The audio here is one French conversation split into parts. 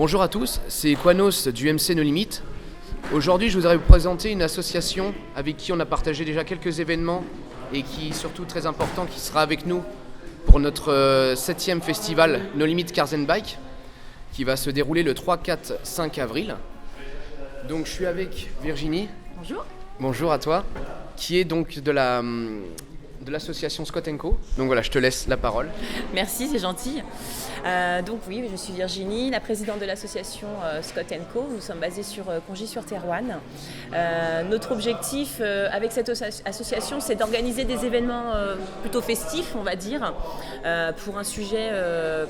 Bonjour à tous, c'est Equanos du MC No Limit. Aujourd'hui, je voudrais vous présenter une association avec qui on a partagé déjà quelques événements et qui, surtout très important, qui sera avec nous pour notre 7e festival No Limit Cars and Bike qui va se dérouler le 3, 4, 5 avril. Donc je suis avec Virginie. Bonjour. Bonjour à toi, qui est donc de l'association Scott & Co. Donc voilà, je te laisse la parole. Merci, c'est gentil. Donc oui, je suis Virginie, la présidente de l'association Scott & Co. Nous sommes basés sur Congy-sur-Thérouanne. Notre objectif avec cette association, c'est d'organiser des événements plutôt festifs, on va dire, pour un sujet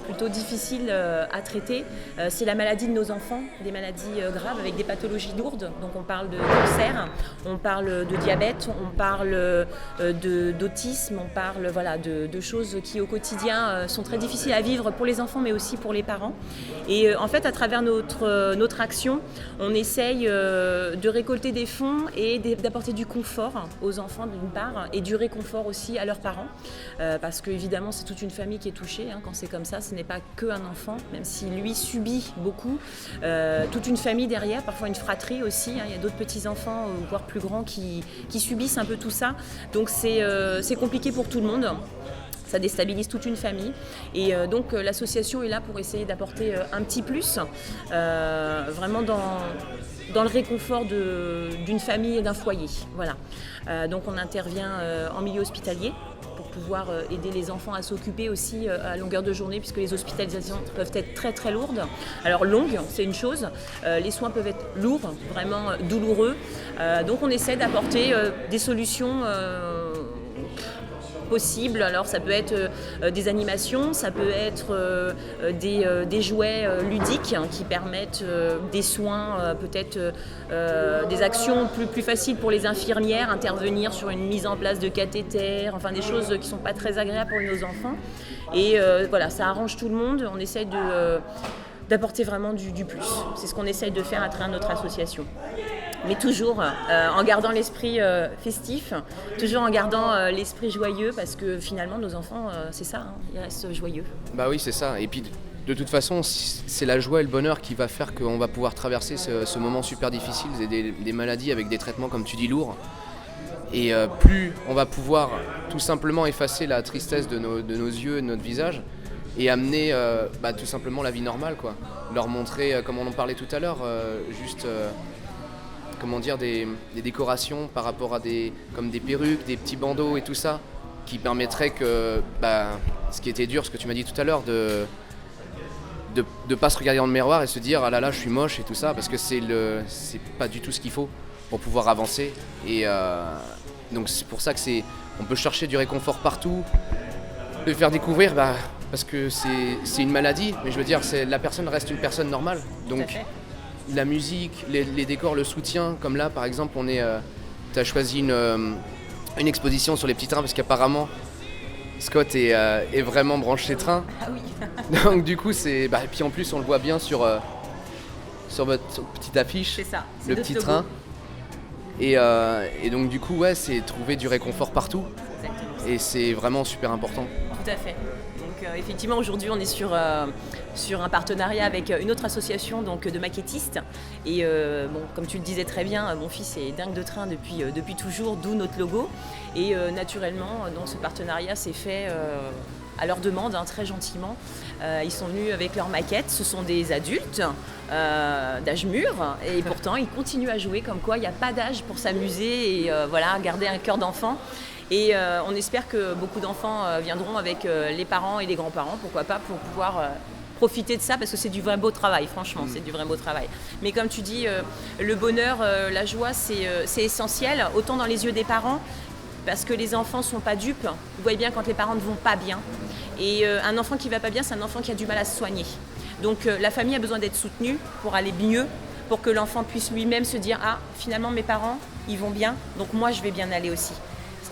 plutôt difficile à traiter. C'est la maladie de nos enfants, des maladies graves avec des pathologies lourdes. Donc on parle de cancer, on parle de diabète, on parle d'autisme, on parle de choses qui au quotidien sont très difficiles à vivre pour les enfants mais aussi pour les parents. Et en fait à travers notre action, on essaye de récolter des fonds et d'apporter du confort aux enfants d'une part et du réconfort aussi à leurs parents parce que évidemment c'est toute une famille qui est touchée quand c'est comme ça, ce n'est pas qu'un enfant, même si lui subit beaucoup, toute une famille derrière, parfois une fratrie aussi, il y a d'autres petits enfants voire plus grands qui subissent un peu tout ça, donc c'est compliqué pour tout le monde. Ça déstabilise toute une famille et donc l'association est là pour essayer d'apporter un petit plus vraiment dans le réconfort d'une famille et d'un foyer. Voilà. Donc on intervient en milieu hospitalier pour pouvoir aider les enfants à s'occuper aussi à longueur de journée puisque les hospitalisations peuvent être très très lourdes. Alors longues, c'est une chose, les soins peuvent être lourds, vraiment douloureux. Donc on essaie d'apporter des solutions possible. Alors ça peut être des animations, ça peut être des jouets ludiques qui permettent des soins, peut-être des actions plus faciles pour les infirmières, intervenir sur une mise en place de cathéter, enfin des choses qui ne sont pas très agréables pour nos enfants. Et voilà, ça arrange tout le monde, on essaie d'apporter vraiment du plus. C'est ce qu'on essaye de faire à travers notre association. Mais toujours en gardant l'esprit festif, toujours en gardant l'esprit joyeux, parce que finalement nos enfants, c'est ça, ils restent joyeux. Bah oui, c'est ça. Et puis de toute façon, c'est la joie et le bonheur qui va faire qu'on va pouvoir traverser ce moment super difficile, des maladies avec des traitements, comme tu dis, lourds. Et plus on va pouvoir tout simplement effacer la tristesse de nos yeux, de notre visage, et amener tout simplement la vie normale, quoi. Leur montrer, comme on en parlait tout à l'heure, des décorations par rapport à comme des perruques, des petits bandeaux et tout ça, qui permettraient que, ce qui était dur, ce que tu m'as dit tout à l'heure, de pas se regarder dans le miroir et se dire ah là là je suis moche et tout ça, parce que c'est pas du tout ce qu'il faut pour pouvoir avancer. Et donc c'est pour ça que on peut chercher du réconfort partout, le faire découvrir, parce que c'est une maladie, mais je veux dire la personne reste une personne normale, donc la musique, les décors, le soutien, comme là par exemple tu as choisi une exposition sur les petits trains parce qu'apparemment Scott est vraiment branché train. Ah oui. Donc du coup et puis en plus on le voit bien sur votre petite affiche, c'est ça, le petit train. Et donc du coup c'est trouver du réconfort partout. Exactement. Et c'est vraiment super important. Tout à fait. Donc effectivement aujourd'hui on est sur un partenariat avec une autre association donc, de maquettistes et comme tu le disais très bien, mon fils est dingue de train depuis toujours, d'où notre logo et naturellement donc, ce partenariat s'est fait à leur demande, très gentiment. Ils sont venus avec leurs maquettes, ce sont des adultes d'âge mûr et pourtant ils continuent à jouer, comme quoi il n'y a pas d'âge pour s'amuser et garder un cœur d'enfant. Et on espère que beaucoup d'enfants viendront avec les parents et les grands-parents, pourquoi pas, pour pouvoir profiter de ça, parce que c'est du vrai beau travail, franchement, c'est du vrai beau travail. Mais comme tu dis, le bonheur, la joie, c'est essentiel, autant dans les yeux des parents, parce que les enfants ne sont pas dupes. Vous voyez bien quand les parents ne vont pas bien. Et un enfant qui ne va pas bien, c'est un enfant qui a du mal à se soigner. Donc la famille a besoin d'être soutenue pour aller mieux, pour que l'enfant puisse lui-même se dire « Ah, finalement mes parents, ils vont bien, donc moi je vais bien aller aussi ».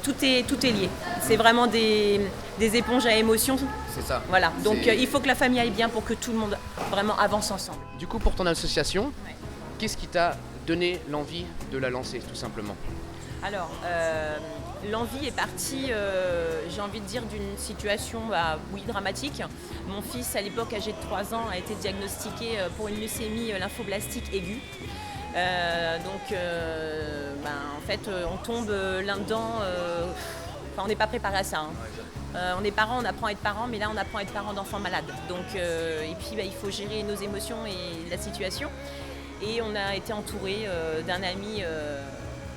Tout est lié. C'est vraiment des éponges à émotions. C'est ça. Voilà. Donc il faut que la famille aille bien pour que tout le monde vraiment avance ensemble. Du coup, pour ton association, qu'est-ce qui t'a donné l'envie de la lancer, tout simplement ? Alors, l'envie est partie, j'ai envie de dire, d'une situation oui, dramatique. Mon fils, à l'époque âgé de 3 ans, a été diagnostiqué pour une leucémie lymphoblastique aiguë. En fait, on tombe là-dedans, on n'est pas préparé à ça. Hein. On est parents, on apprend à être parents, mais là on apprend à être parents d'enfants malades. Donc, et puis il faut gérer nos émotions et la situation. Et on a été entouré d'un ami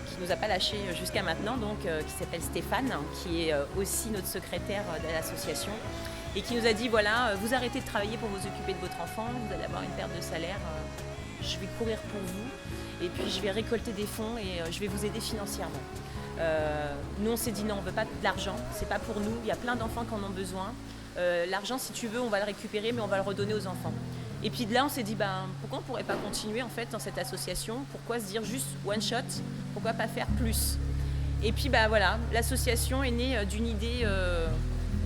qui ne nous a pas lâchés jusqu'à maintenant, qui s'appelle Stéphane, qui est aussi notre secrétaire de l'association, et qui nous a dit voilà, vous arrêtez de travailler pour vous occuper de votre enfant, vous allez avoir une perte de salaire, je vais courir pour vous, et puis je vais récolter des fonds et je vais vous aider financièrement. Nous on s'est dit non, on ne veut pas de l'argent, c'est pas pour nous, il y a plein d'enfants qui en ont besoin. L'argent, si tu veux, on va le récupérer, mais on va le redonner aux enfants. Et puis de là, on s'est dit, pourquoi on ne pourrait pas continuer en fait dans cette association? Pourquoi se dire juste one shot? Pourquoi pas faire plus? Et puis voilà, l'association est née d'une idée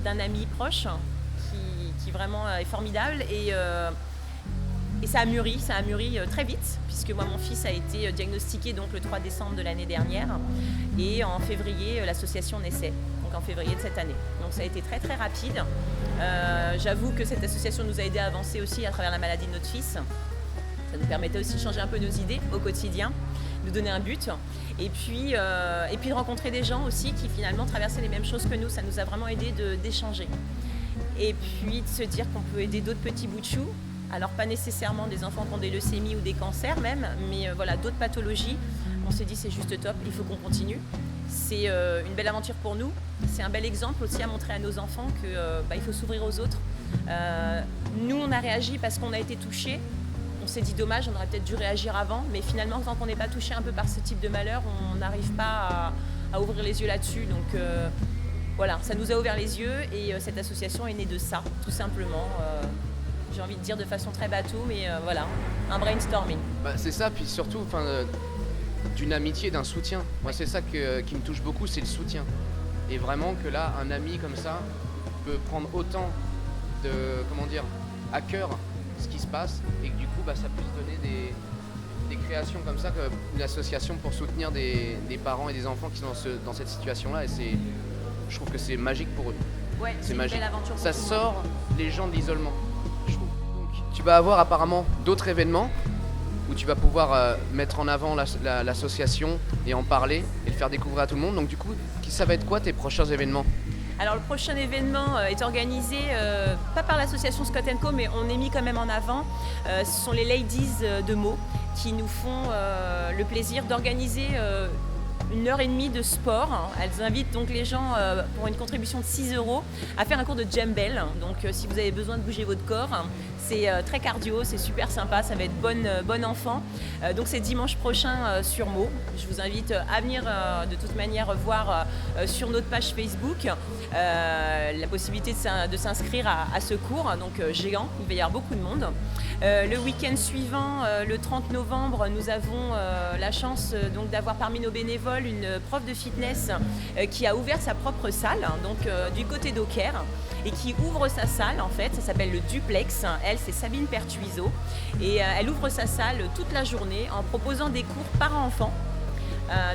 d'un ami proche qui vraiment est formidable. Et ça a mûri très vite, puisque moi, mon fils a été diagnostiqué donc, le 3 décembre de l'année dernière. Et en février, l'association naissait, donc en février de cette année. Donc ça a été très très rapide. J'avoue que cette association nous a aidé à avancer aussi à travers la maladie de notre fils. Ça nous permettait aussi de changer un peu nos idées au quotidien, de donner un but. Et puis de rencontrer des gens aussi qui finalement traversaient les mêmes choses que nous. Ça nous a vraiment aidé d'échanger. Et puis de se dire qu'on peut aider d'autres petits bouts de chou. Alors pas nécessairement des enfants qui ont des leucémies ou des cancers même, mais voilà, d'autres pathologies. On s'est dit c'est juste top, il faut qu'on continue. C'est une belle aventure pour nous. C'est un bel exemple aussi à montrer à nos enfants qu'il faut s'ouvrir aux autres. Nous, on a réagi parce qu'on a été touchés. On s'est dit dommage, on aurait peut-être dû réagir avant, mais finalement, tant qu'on n'est pas touché un peu par ce type de malheur, on n'arrive pas à ouvrir les yeux là-dessus. Donc voilà, ça nous a ouvert les yeux et cette association est née de ça, tout simplement. J'ai envie de dire de façon très bateau, mais voilà, un brainstorming. C'est ça, puis surtout d'une amitié, d'un soutien. Moi, c'est ça qui me touche beaucoup, c'est le soutien. Et vraiment que là, un ami comme ça peut prendre autant à cœur ce qui se passe et que du coup, ça puisse donner des créations comme ça, une association pour soutenir des parents et des enfants qui sont dans cette situation-là. Et je trouve que c'est magique pour eux. Ouais, c'est une belle aventure pour ça tout le sort les gens de l'isolement, je trouve. Donc, tu vas avoir apparemment d'autres événements où tu vas pouvoir mettre en avant l'association et en parler et le faire découvrir à tout le monde. Donc du coup, ça va être quoi tes prochains événements? Alors le prochain événement est organisé, pas par l'association Scott & Co, mais on est mis quand même en avant. Ce sont les Ladies de Meaux qui nous font le plaisir d'organiser 1h30 de sport. Elles invitent donc les gens pour une contribution de 6 € à faire un cours de Jumble. Donc si vous avez besoin de bouger votre corps, c'est très cardio, c'est super sympa, ça va être bon enfant. Donc c'est dimanche prochain sur Meaux. Je vous invite à venir de toute manière voir sur notre page Facebook la possibilité de s'inscrire à ce cours, donc géant, il va y avoir beaucoup de monde. Le week-end suivant, le 30 novembre, nous avons la chance donc d'avoir parmi nos bénévoles une prof de fitness qui a ouvert sa propre salle, donc du côté d'Auxerre, et qui ouvre sa salle en fait, ça s'appelle le Duplex. Elle, c'est Sabine Pertuiseau, et elle ouvre sa salle toute la journée en proposant des cours parents-enfants.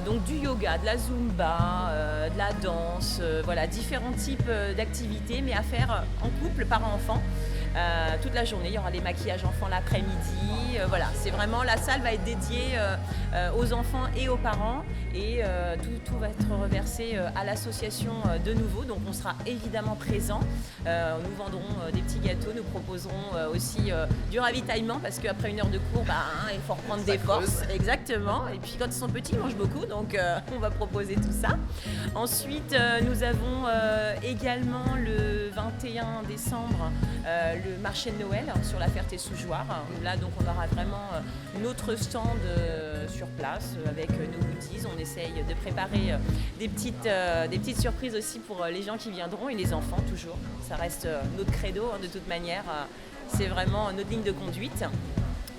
Donc du yoga, de la zumba, de la danse, voilà, différents types d'activités, mais à faire en couple, parents-enfants. Toute la journée, il y aura les maquillages enfants l'après-midi, voilà, c'est vraiment, la salle va être dédiée aux enfants et aux parents, et tout va être reversé à l'association de nouveau, donc on sera évidemment présent. Nous vendrons des petits gâteaux, nous proposerons aussi du ravitaillement, parce qu'après 1 heure de cours, il faut reprendre des forces, exactement, et puis quand ils sont petits, ils mangent beaucoup, donc on va proposer tout ça. Ensuite, nous avons également le 21 décembre le marché de Noël sur la Ferté-sous-Jouarre. Là, donc, on aura vraiment notre stand sur place avec nos goodies. On essaye de préparer des petites surprises aussi pour les gens qui viendront et les enfants, toujours. Ça reste notre credo, de toute manière. C'est vraiment notre ligne de conduite.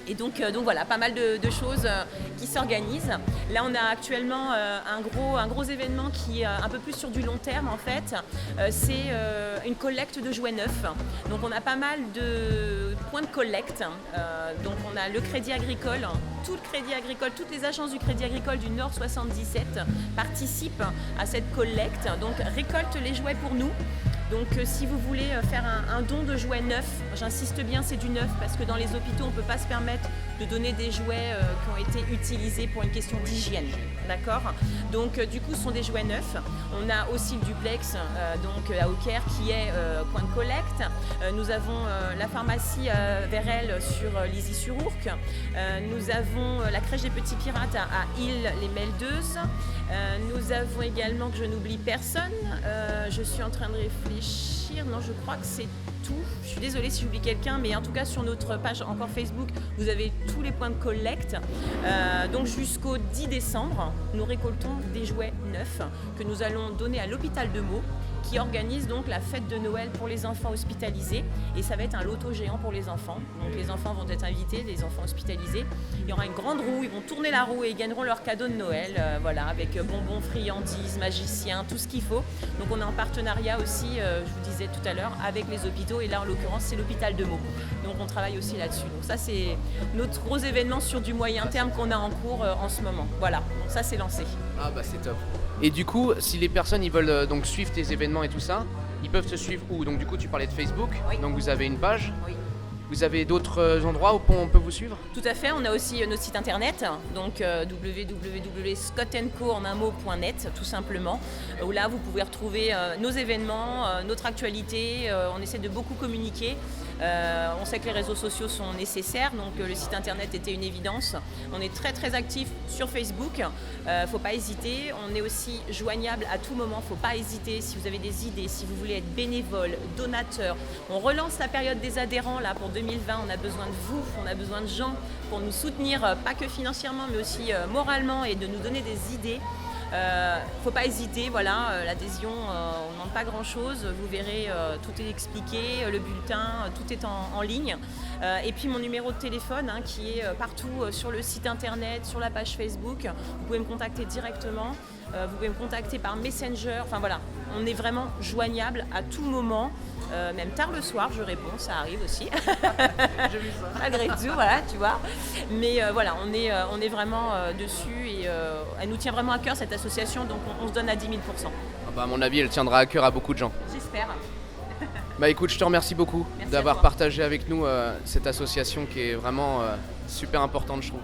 Et donc voilà, pas mal de choses qui s'organisent. Là, on a actuellement un gros événement qui est un peu plus sur du long terme en fait. C'est une collecte de jouets neufs. Donc on a pas mal de points de collecte. Donc on a le Crédit Agricole, tout le Crédit Agricole, toutes les agences du Crédit Agricole du Nord 77 participent à cette collecte. Donc récoltent les jouets pour nous. Donc si vous voulez faire un don de jouets neufs, j'insiste bien, c'est du neuf parce que dans les hôpitaux, on ne peut pas se permettre de donner des jouets qui ont été utilisés pour une question d'hygiène. D'accord ? Donc du coup, ce sont des jouets neufs. On a aussi le duplex donc à Auxerre qui est point de collecte. Nous avons la pharmacie Vérel sur Lizy-sur-Ourcq. Nous avons la crèche des petits pirates à Ille-les-Meldeuses. Nous avons également, que je n'oublie personne, je suis en train de réfléchir, non je crois que c'est tout. Je suis désolée si j'oublie quelqu'un, mais en tout cas sur notre page encore Facebook, vous avez tous les points de collecte. Donc jusqu'au 10 décembre, nous récoltons des jouets neufs que nous allons donner à l'hôpital de Meaux, qui organise donc la fête de Noël pour les enfants hospitalisés. Et ça va être un loto géant pour les enfants. Donc les enfants vont être invités, les enfants hospitalisés. Il y aura une grande roue, ils vont tourner la roue et ils gagneront leur cadeau de Noël, voilà, avec bonbons, friandises, magiciens, tout ce qu'il faut. Donc on est en partenariat aussi, je vous disais tout à l'heure, avec les hôpitaux. Et là, en l'occurrence, c'est l'hôpital de Meaux. Donc on travaille aussi là-dessus. Donc ça, c'est notre gros événement sur du moyen terme qu'on a en cours en ce moment. Voilà, donc ça, c'est lancé. Ah bah c'est top. Et du coup, si les personnes ils veulent donc suivre tes événements et tout ça, ils peuvent te suivre où? Donc du coup, tu parlais de Facebook, Oui. donc vous avez une page. Oui. Vous avez d'autres endroits où on peut vous suivre? Tout à fait, on a aussi notre site internet, donc www.scottandco.net tout simplement, où là vous pouvez retrouver nos événements, notre actualité, on essaie de beaucoup communiquer. On sait que les réseaux sociaux sont nécessaires, donc le site internet était une évidence. On est très très actif sur Facebook, faut pas hésiter. On est aussi joignable à tout moment, faut pas hésiter. Si vous avez des idées, si vous voulez être bénévole, donateur, on relance la période des adhérents là pour 2020. On a besoin de vous, on a besoin de gens pour nous soutenir, pas que financièrement, mais aussi moralement et de nous donner des idées. Faut pas hésiter, voilà, l'adhésion, on ne demande pas grand chose, vous verrez, tout est expliqué, le bulletin, tout est en ligne. Et puis mon numéro de téléphone qui est partout sur le site internet, sur la page Facebook, vous pouvez me contacter directement, vous pouvez me contacter par Messenger, enfin voilà, on est vraiment joignable à tout moment. Même tard le soir, je réponds, ça arrive aussi. J'ai vu ça. Malgré tout, voilà, tu vois. Mais voilà, on est vraiment dessus et elle nous tient vraiment à cœur cette association, donc on se donne à 10 000%. Ah bah, à mon avis, elle tiendra à cœur à beaucoup de gens. J'espère. Bah écoute, je te remercie beaucoup Merci d'avoir à toi. partagé avec nous cette association qui est vraiment super importante, je trouve.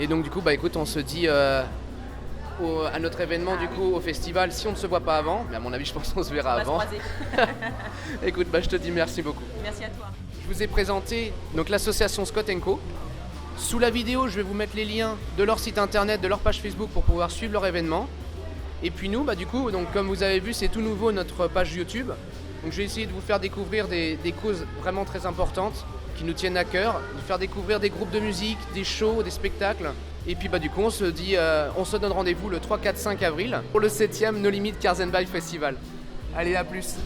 Et donc du coup, bah écoute, on se dit à notre événement, du coup, au festival, si on ne se voit pas avant, mais à mon avis, je pense qu'on se verra On va avant. se croiser. Écoute, bah je te dis merci beaucoup. Merci à toi. Je vous ai présenté donc l'association Scott & Co. Sous la vidéo, je vais vous mettre les liens de leur site internet, de leur page Facebook pour pouvoir suivre leur événement. Et puis nous, bah du coup, donc comme vous avez vu, c'est tout nouveau notre page YouTube. Donc je vais essayer de vous faire découvrir des causes vraiment très importantes qui nous tiennent à cœur, de faire découvrir des groupes de musique, des shows, des spectacles. Et puis bah du coup, on se donne rendez-vous le 3, 4, 5 avril pour le 7e No Limit Cars and Bike Festival. Allez, à plus.